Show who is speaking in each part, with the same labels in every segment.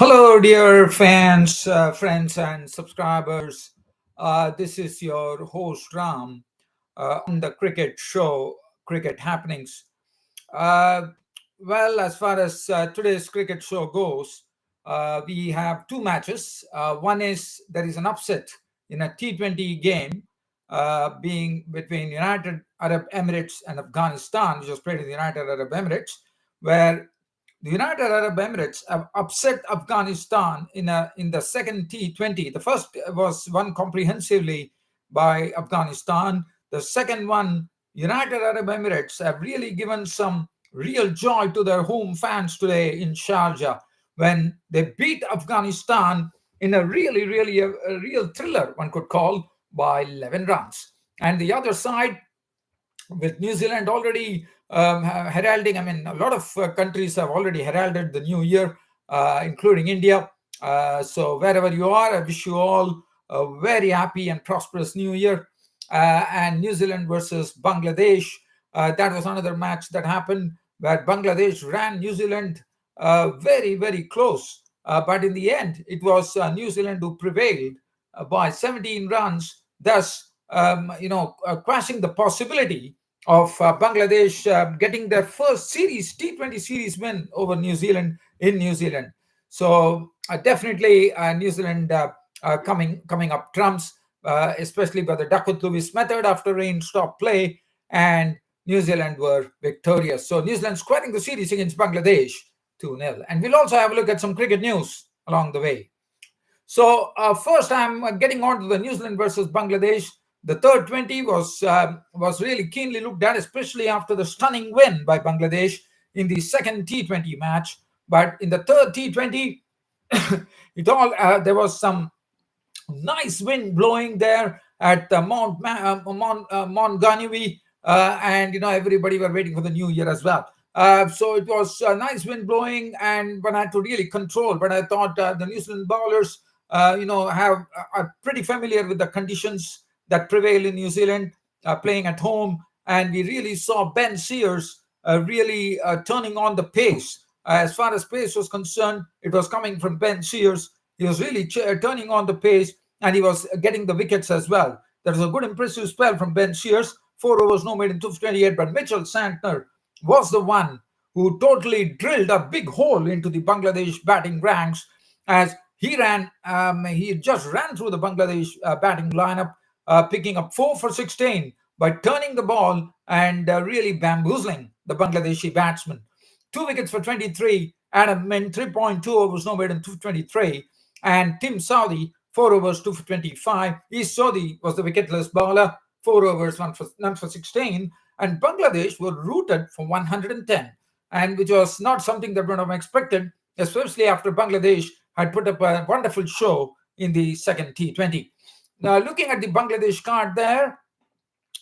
Speaker 1: Hello, dear fans, friends, and subscribers. This is your host Ram on the cricket show, Cricket Happenings. Uh, as far as today's cricket show goes, we have two matches. One is there is an upset in a T20 game being between United Arab Emirates and Afghanistan, which was played in the United Arab Emirates, where the United Arab Emirates have upset Afghanistan in the second T20. The first was won comprehensively by Afghanistan. The second one, United Arab Emirates have really given some real joy to their home fans today in Sharjah when they beat Afghanistan in a a real thriller, one could call, by 11 runs. And the other side, with New Zealand already heralding, I mean, a lot of countries have already heralded the new year, including India. So, wherever you are, I wish you all a very happy and prosperous new year. And New Zealand versus Bangladesh, that was another match that happened where Bangladesh ran New Zealand very close. But in the end, it was New Zealand who prevailed by 17 runs, thus, quashing the possibility of Bangladesh getting their first series, T20 series win over New Zealand in New Zealand. So definitely New Zealand coming up trumps, especially by the Duckworth Lewis method after rain stop play, and New Zealand were victorious. So New Zealand squaring the series against Bangladesh 2-0. And we'll also have a look at some cricket news along the way. So first, I'm getting on to the New Zealand versus Bangladesh. The third 20 was really keenly looked at, especially after the stunning win by Bangladesh in the second T20 match. But in the third T20, there was some nice wind blowing there at Mount Ganui, and everybody were waiting for the new year as well. So it was a nice wind blowing, and one had to really control. But I thought the New Zealand bowlers, are pretty familiar with the conditions that prevail in New Zealand, playing at home, and we really saw Ben Sears really turning on the pace. As far as pace was concerned, it was coming from Ben Sears. He was really turning on the pace, and he was getting the wickets as well. There was a good impressive spell from Ben Sears. 4 overs, no made in 228, but Mitchell Santner was the one who totally drilled a big hole into the Bangladesh batting ranks as he just ran through the Bangladesh batting lineup, picking up 4 for 16 by turning the ball and really bamboozling the Bangladeshi batsmen. 2 wickets for 23, Adam Min, 3.2 overs, no made in 223, and Tim Southee, 4 overs, 2 for 25. East Southee was the wicketless bowler, 4 overs, none for 16, and Bangladesh were rooted for 110, and which was not something that one have expected, especially after Bangladesh had put up a wonderful show in the second T20. Now, looking at the Bangladesh card there,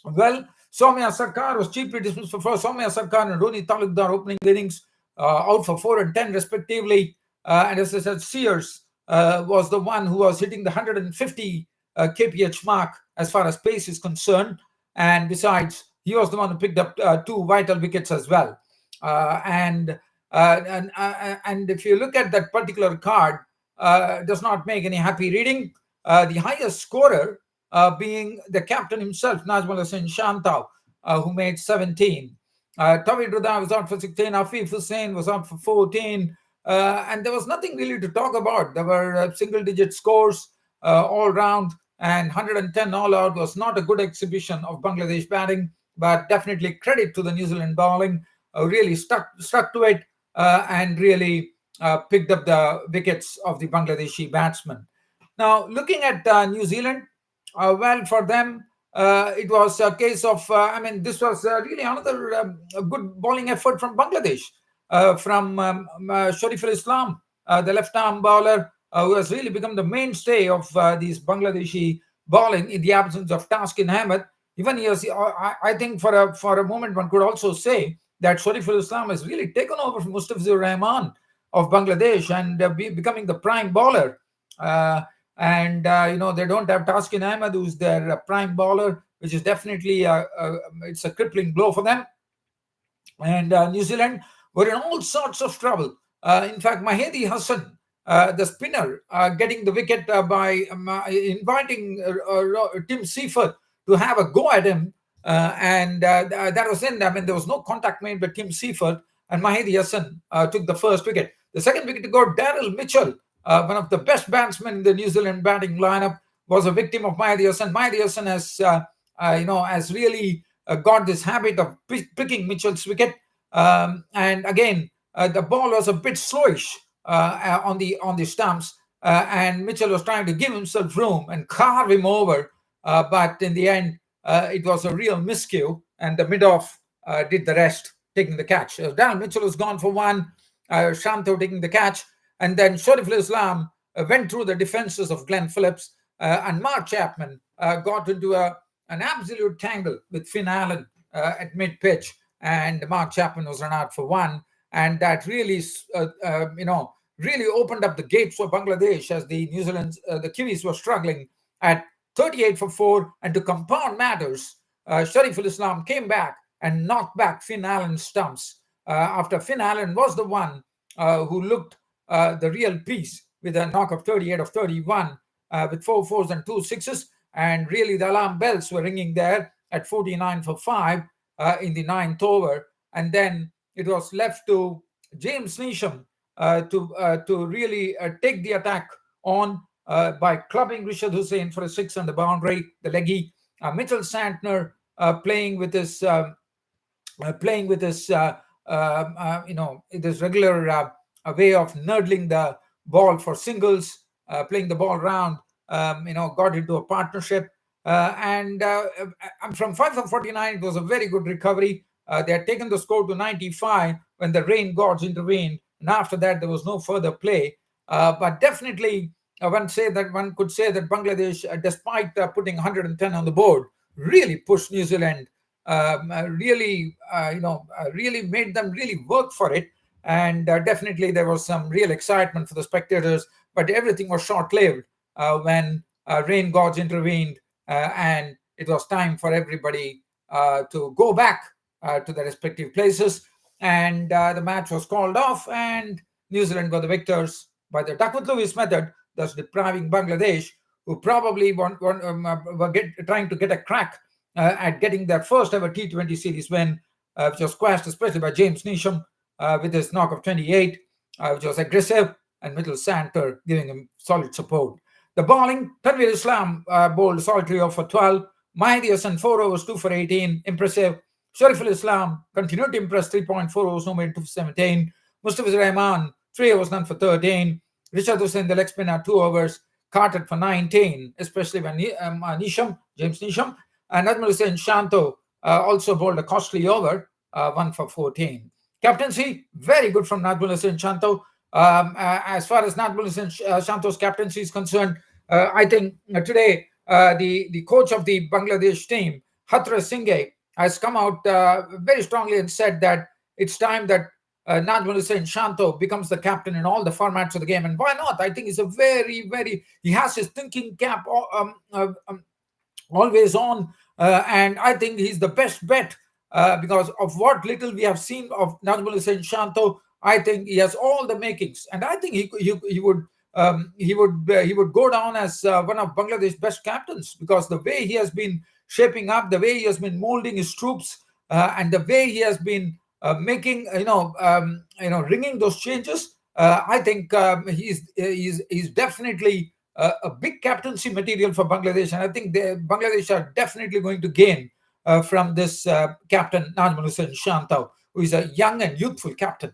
Speaker 1: well, Soumya Sarkar was cheaply dismissed for first. Soumya Sarkar and Roni Talukdar opening innings, out for 4 and 10 respectively. And as I said, Sears was the one who was hitting the 150 kph mark as far as pace is concerned. And besides, he was the one who picked up 2 vital wickets as well. And if you look at that particular card, it does not make any happy reading. The highest scorer being the captain himself, Najmul Hussain Shantau, who made 17. Tawhid Rida was out for 16. Afif Hussain was out for 14. And there was nothing really to talk about. There were single-digit scores all round, and 110 all out was not a good exhibition of Bangladesh batting, but definitely credit to the New Zealand bowling, really stuck to it and really picked up the wickets of the Bangladeshi batsmen. Now, looking at New Zealand, for them, it was a case of, this was really another good bowling effort from Bangladesh, from Shariful Islam, the left-arm bowler, who has really become the mainstay of these Bangladeshi bowling in the absence of Taskin Ahmed. Even he has, I think for a moment, one could also say that Shariful Islam has really taken over from Mustafizur Rahman of Bangladesh and becoming the prime bowler. They don't have Taskin Ahmed, who's their prime bowler, which is definitely it's a crippling blow for them. And New Zealand were in all sorts of trouble. In fact, Mahedi Hassan the spinner getting the wicket by inviting Tim Seifert to have a go at him. And that was in. I mean, there was no contact made by Tim Seifert, and Mahdi Hassan took the first wicket. The second wicket to go, Daryl Mitchell, one of the best batsmen in the New Zealand batting lineup, was a victim of Mahdi Hassan. Mahdi Hassan has really got this habit of picking Mitchell's wicket. And again, the ball was a bit slowish on the stumps, and Mitchell was trying to give himself room and carve him over. But in the end, it was a real miscue, and the mid-off did the rest, taking the catch. Darren Mitchell was gone for one, Shanto taking the catch, and then Shariful Islam went through the defenses of Glenn Phillips, and Mark Chapman got into an absolute tangle with Finn Allen at mid-pitch, and Mark Chapman was run out for one, and that really, really opened up the gates for Bangladesh as the the Kiwis were struggling at 38 for 4. And to compound matters, Shariful Islam came back and knocked back Finn Allen's stumps after Finn Allen was the one who looked the real piece with a knock of 38 of 31 with 4 fours and 2 sixes. And really, the alarm bells were ringing there at 49 for 5 in the ninth over. And then it was left to James Neesham to really take the attack on by clubbing Rishad Hussain for a 6 on the boundary, the leggy. Mitchell Santner playing with his this regular way of nurdling the ball for singles, playing the ball round. Got into a partnership. And from 5 for 49, it was a very good recovery. They had taken the score to 95 when the rain gods intervened. And after that, there was no further play. But definitely, one could say that Bangladesh, despite putting 110 on the board, really pushed New Zealand, really made them really work for it. And definitely, there was some real excitement for the spectators. But everything was short-lived when rain gods intervened, and it was time for everybody to go back to their respective places. And the match was called off, and New Zealand were the victors by the Duckworth Lewis method, thus depriving Bangladesh, who probably were trying to get a crack at getting their first ever T20 series win, which was quashed especially by James Neesham with his knock of 28, which was aggressive, and Mitchell Santner giving him solid support. The bowling, Tanveer Islam bowled solitary off for 12. Mahdi Hassan 4 overs, 2 for 18, impressive. Shariful Islam continued to impress, 3.4 overs, no made, 2 for 17. Mustafizur Rahman 3 overs, none for 13. Rishad Hussain, the leg spinner, 2 overs, carted for 19, especially when James Neesham, and Najmul Hussain Shanto also bowled a costly over, 1 for 14. Captaincy, very good from Najmul Hussain Shanto. As far as Najmul Hussain Shanto's captaincy is concerned, I think today the coach of the Bangladesh team, Hatra Singh, has come out very strongly and said that it's time that Najmul Hussain Shanto becomes the captain in all the formats of the game. And why not? I think he's he has his thinking cap always on. And I think he's the best bet because of what little we have seen of Najmul Hussain Shanto. I think he has all the makings, and I think he would go down as one of Bangladesh's best captains, because the way he has been shaping up, the way he has been molding his troops, and the way he has been making ringing those changes. I think he's definitely a big captaincy material for Bangladesh, and I think Bangladesh are definitely going to gain from this captain Najmul Hussain Shanto, who is a young and youthful captain.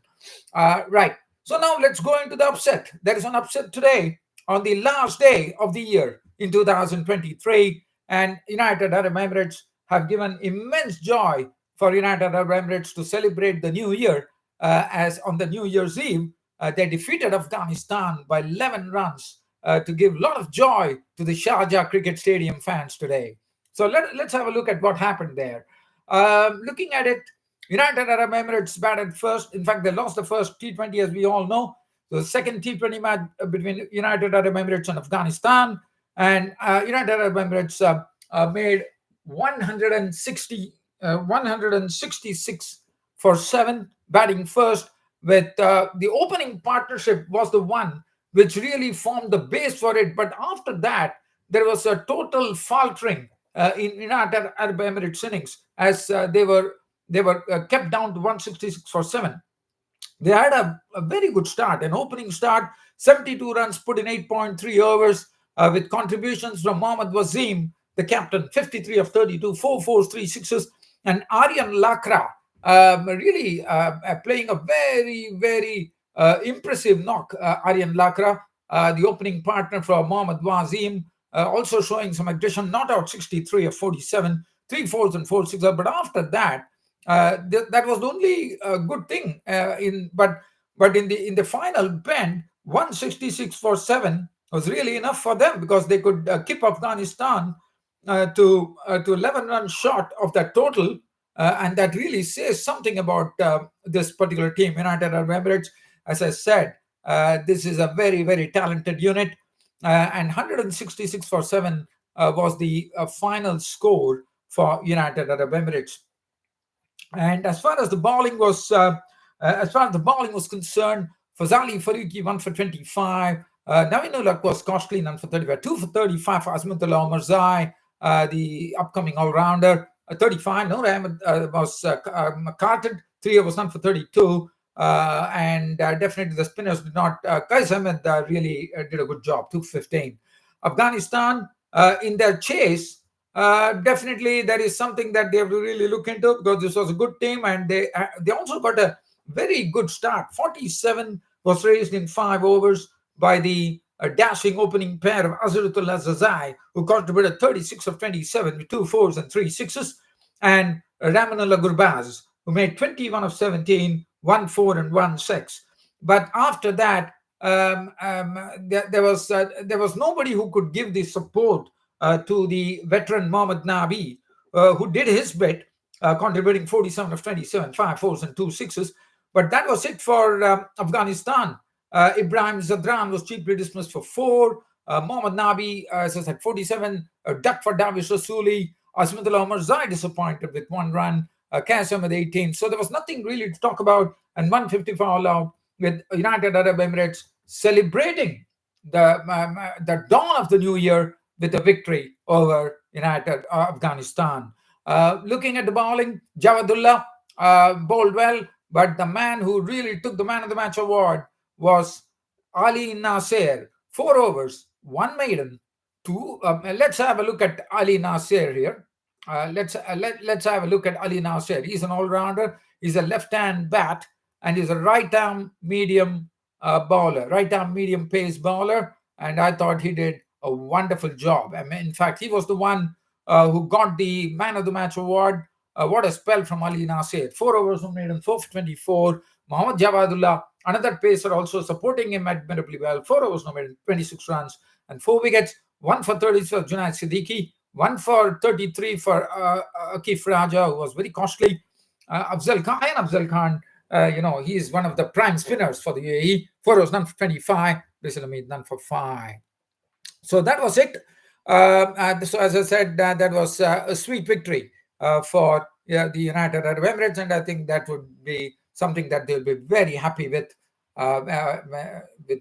Speaker 1: Right. So now let's go into the upset. There is an upset today on the last day of the year in 2023, and United Arab Emirates have given immense joy for United Arab Emirates to celebrate the new year, as on the New Year's Eve, they defeated Afghanistan by 11 runs to give a lot of joy to the Sharjah Cricket Stadium fans today. So let's have a look at what happened there. Looking at it, United Arab Emirates batted first. In fact, they lost the first T20, as we all know. The second T20 match between United Arab Emirates and Afghanistan. And United Arab Emirates made 166 for 7, batting first, with the opening partnership was the one which really formed the base for it. But after that, there was a total faltering in United Arab Emirates innings, as they were kept down to 166 for 7. They had a very good start, an opening start, 72 runs put in 8.3 overs, with contributions from Mohammad Wasim, the captain, 53 of 32, 4 fours, 3 sixes, and Aryan Lakra really playing a very, very impressive knock. Aryan Lakra, the opening partner for Mohammad Wasim, also showing some aggression, not out 63 of 47, 3 fours and 4 sixes. But after that, that was the only good thing but in the final bend, 166 for 7 was really enough for them, because they could keep Afghanistan to 11 runs short of that total, and that really says something about this particular team, United Arab Emirates. As I said, this is a very, very talented unit, and 166 for 7 was the final score for United Arab Emirates. And as far as the bowling was concerned, Fazali Farooqi 1 for 25. Navinullah was costly, none for 35. 2 for 35 for Azmatullah Omarzai, the upcoming all-rounder. 35. Noor Ahmed was carted. 3 overs, none for 32. And definitely the spinners did not. Qais Ahmed really did a good job. 2 for 15. Afghanistan, in their chase, definitely there is something that they have to really look into, because this was a good team, and they also got a very good start. 47 was raised in 5 overs by the dashing opening pair of Azratullah Zazai, who contributed 36 of 27 with 2 4s and 3 6s, and Ramanullah Gurbaz, who made 21 of 17, 1 4 and 1 6. But after that, there was nobody who could give the support to the veteran Mohammad Nabi, who did his bit, contributing 47 of 27, 5 4s and 2 6s. But that was it for Afghanistan. Ibrahim Zadran was cheaply dismissed for 4. Mohammad Nabi, as I said, 47. Duck for Davish Rasuli. Asmatullah Omarzai disappointed with 1 run. Qais Ahmed 18. So there was nothing really to talk about. And 154 all out, with United Arab Emirates celebrating the dawn of the new year with a victory over United Afghanistan. Looking at the bowling, Jawadullah bowled well, but the man who really took the man of the match award was Ali Nasser. 4 overs, 1 maiden, 2. Let's have a look at Ali Nasser here. Let's have a look at Ali Nasser. He's an all-rounder. He's a left-hand bat, and he's a right-arm medium bowler, right-arm medium pace bowler. And I thought he did a wonderful job. I mean, in fact, he was the one who got the man of the match award. What a spell from Ali Nasser. 4 overs, 1 maiden, 4 for 24. Mohammad Jawadullah, another pacer, also supporting him admirably well. 4 overs, no maiden, 26 runs and 4 wickets. 1 for 30 for Junaid Siddiqui. 1 for 33 for Akif Raja, who was very costly. Afzal Khan, he is one of the prime spinners for the UAE. 4 overs, none for 25. Bislamid, none for 5. So that was it. So as I said, that was a sweet victory for the United Arab Emirates, and I think that would be something that they'll be very happy with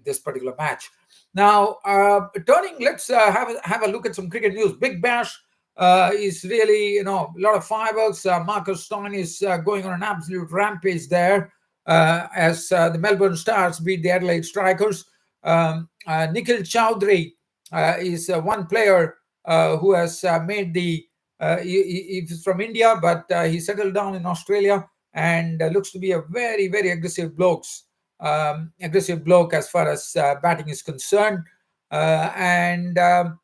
Speaker 1: this particular match. Now, let's have a look at some cricket news. Big Bash is really, a lot of fireworks. Marcus Stoinis is going on an absolute rampage there as the Melbourne Stars beat the Adelaide Strikers. Nikhil Chowdhury is one player who has made he's from India, but he settled down in Australia and looks to be a very, very aggressive bloke as far as batting is concerned. Shanto,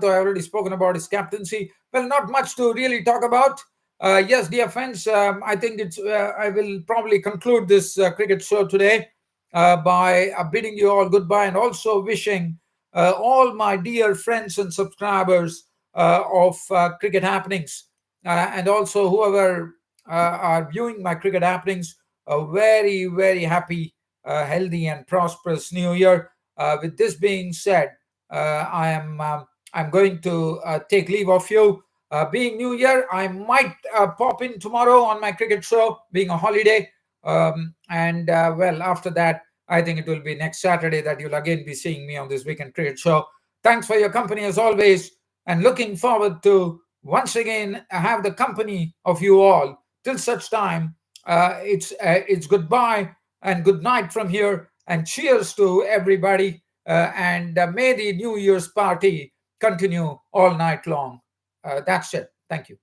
Speaker 1: I already spoken about his captaincy. Well, not much to really talk about. Yes, dear friends, I think I will probably conclude this cricket show today by bidding you all goodbye, and also wishing all my dear friends and subscribers of Cricket Happenings, and also whoever are viewing my Cricket Happenings, a very, very happy, healthy and prosperous new year. With this being said, I'm going to take leave of you. Being New Year, I might pop in tomorrow on my cricket show, being a holiday. After that, I think it will be next Saturday that you'll again be seeing me on this Weekend Cricket Show. Thanks for your company as always, and looking forward to once again have the company of you all. Till such time, it's goodbye and good night from here, and cheers to everybody. And may the New Year's party continue all night long. That's it. Thank you.